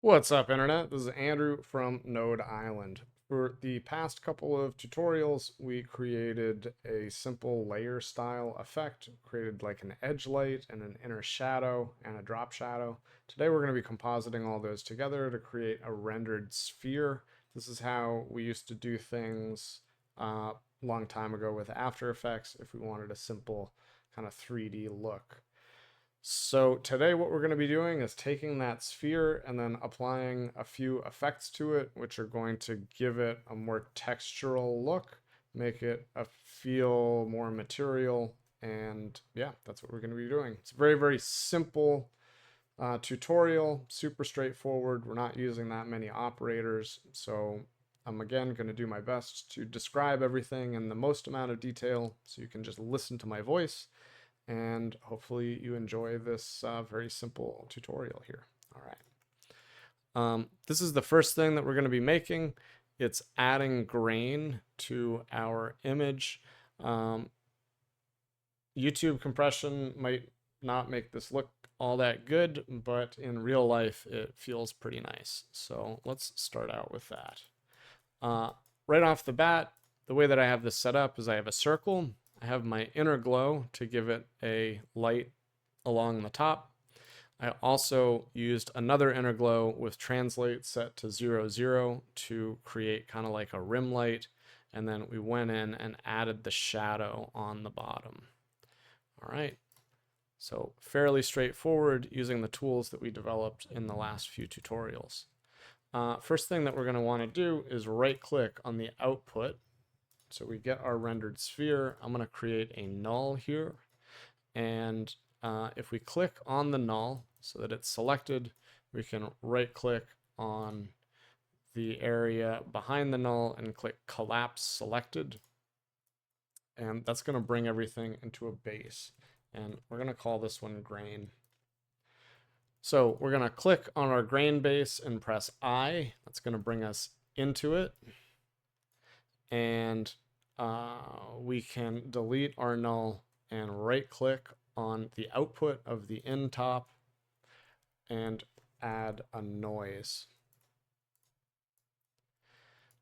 What's up, Internet? This is Andrew from Node Island. For the past couple of tutorials, we created a simple layer style effect, created like an edge light and an inner shadow and a drop shadow. Today we're going to be compositing all those together to create a rendered sphere. This is how we used to do things a long time ago with After Effects if we wanted a simple kind of 3D look. So today what we're going to be doing is taking that sphere and then applying a few effects to it, which are going to give it a more textural look, make it feel more material, and yeah, that's what we're going to be doing. It's a very, very simple tutorial, super straightforward. We're not using that many operators, so I'm again going to do my best to describe everything in the most amount of detail so you can just listen to my voice, and hopefully you enjoy this very simple tutorial here. All right. This is the first thing that we're going to be making. It's adding grain to our image. YouTube compression might not make this look all that good, but in real life it feels pretty nice. So let's start out with that. Right off the bat, the way that I have this set up is I have a circle. I have my inner glow to give it a light along the top. I also used another inner glow with translate set to 0, 0 to create kind of like a rim light. And then we went in and added the shadow on the bottom. All right. So fairly straightforward using the tools that we developed in the last few tutorials. First thing that we're going to want to do is right click on the output. So we get our rendered sphere. I'm going to create a null here. And if we click on the null so that it's selected, we can right click on the area behind the null and click collapse selected. And that's going to bring everything into a base. And we're going to call this one grain. So we're going to click on our grain base and press I. That's going to bring us into it. And we can delete our null and right click on the output of the in top and add a noise.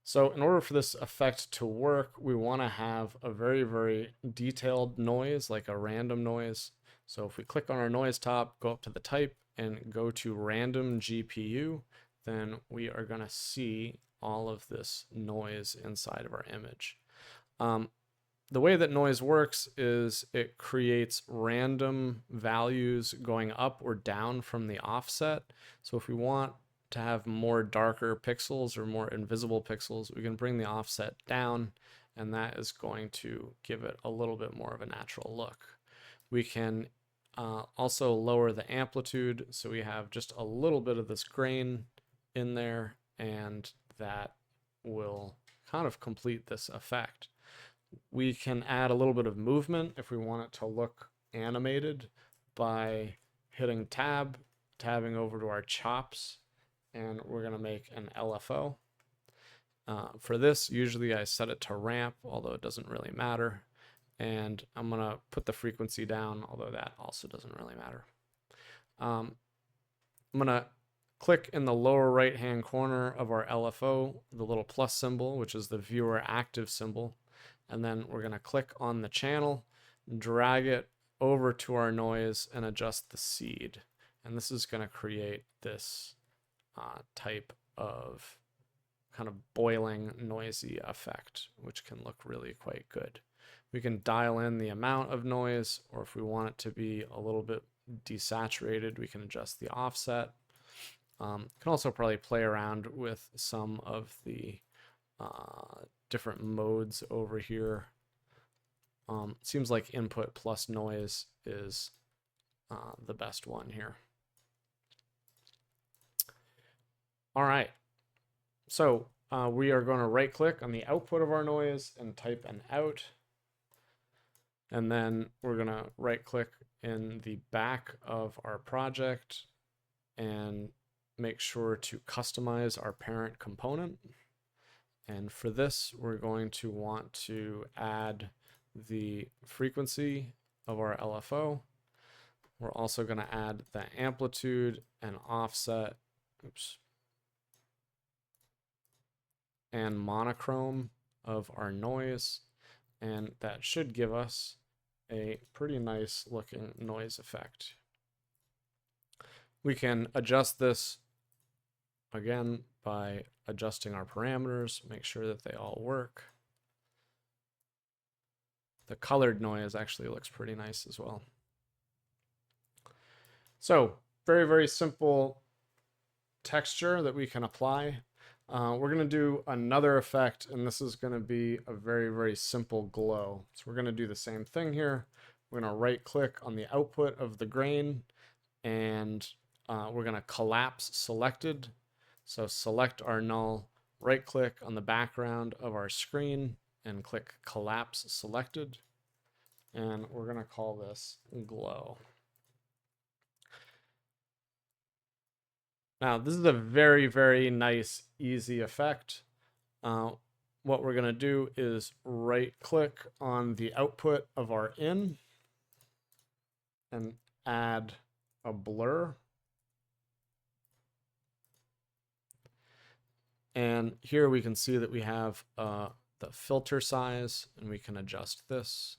So in order for this effect to work, we want to have a very, very detailed noise, like a random noise. So if we click on our noise top, go up to the type and go to random GPU, then we are going to see all of this noise inside of our image. The way that noise works is it creates random values going up or down from the offset. So if we want to have more darker pixels or more invisible pixels, we can bring the offset down, and that is going to give it a little bit more of a natural look. We can also lower the amplitude, so we have just a little bit of this grain in there, and that will kind of complete this effect. We can add a little bit of movement if we want it to look animated by hitting tab, tabbing over to our chops, and we're going to make an LFO. For this, usually I set it to ramp, although it doesn't really matter. And I'm going to put the frequency down, although that also doesn't really matter. I'm going to click in the lower right hand corner of our LFO, the little plus symbol, which is the viewer active symbol. And then we're going to click on the channel, drag it over to our noise, and adjust the seed. And this is going to create this type of kind of boiling, noisy effect, which can look really quite good. We can dial in the amount of noise, or if we want it to be a little bit desaturated, we can adjust the offset. Can also probably play around with some of the different modes over here. Seems like input plus noise is the best one here. All right, so we are going to right click on the output of our noise and type an out. And then we're going to right click in the back of our project and make sure to customize our parent component. And for this, we're going to want to add the frequency of our LFO. We're also going to add the amplitude and offset. Oops, and monochrome of our noise, and that should give us a pretty nice looking noise effect. We can adjust this again by adjusting our parameters, make sure that they all work. The colored noise actually looks pretty nice as well. So very, very simple texture that we can apply. We're going to do another effect, and this is going to be a very, very simple glow. So we're going to do the same thing here. We're going to right click on the output of the grain, and we're going to collapse selected. So select our null, right click on the background of our screen, and click collapse selected. And we're going to call this glow. Now, this is a very, very nice, easy effect. What we're going to do is right click on the output of our in and add a blur. And here we can see that we have the filter size, and we can adjust this.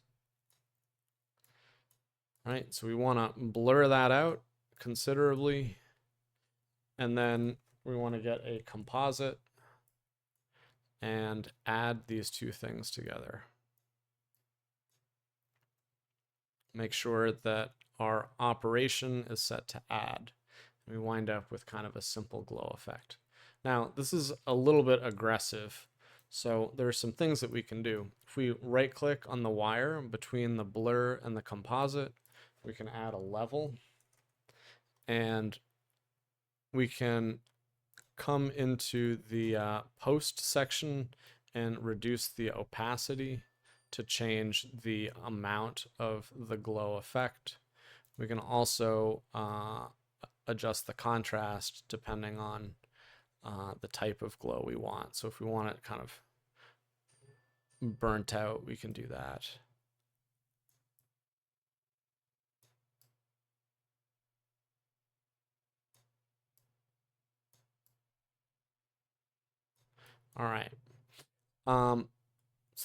All right, so we want to blur that out considerably. And then we want to get a composite and add these two things together. Make sure that our operation is set to add. We wind up with kind of a simple glow effect. Now, this is a little bit aggressive, so there are some things that we can do. If we right click on the wire between the blur and the composite, we can add a level, and we can come into the post section and reduce the opacity to change the amount of the glow effect. We can also adjust the contrast depending on the type of glow we want. So if we want it kind of burnt out, we can do that. All right. So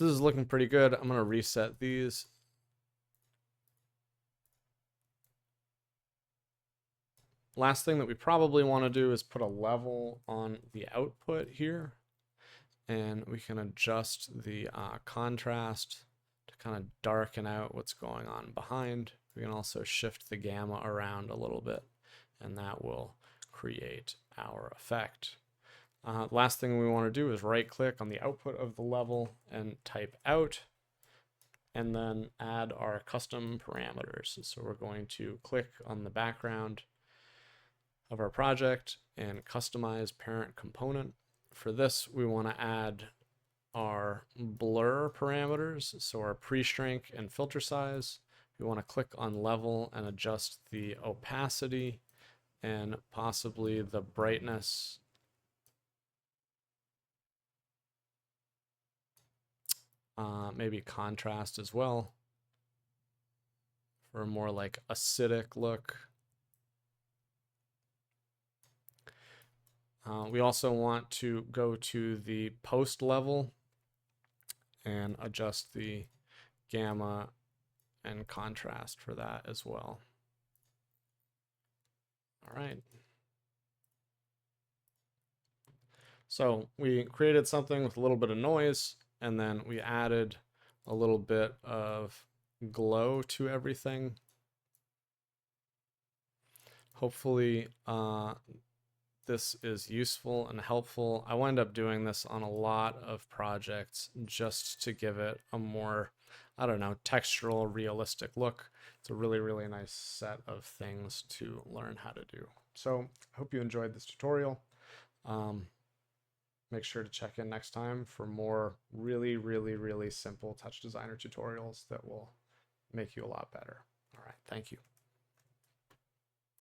this is looking pretty good. I'm going to reset these. Last thing that we probably want to do is put a level on the output here. And we can adjust the contrast to kind of darken out what's going on behind. We can also shift the gamma around a little bit, and that will create our effect. Last thing we want to do is right click on the output of the level and type out, and then add our custom parameters. So we're going to click on the background of our project and customize parent component. For this, we want to add our blur parameters, so our pre-shrink and filter size. We want to click on level and adjust the opacity and possibly the brightness. Maybe contrast as well for a more like acidic look. We also want to go to the post level and adjust the gamma and contrast for that as well. All right. So we created something with a little bit of noise, and then we added a little bit of glow to everything. Hopefully this is useful and helpful. I wind up doing this on a lot of projects just to give it a more, I don't know, textural, realistic look. It's a really, really nice set of things to learn how to do. So I hope you enjoyed this tutorial. Make sure to check in next time for more really, really, really simple TouchDesigner tutorials that will make you a lot better. All right, thank you.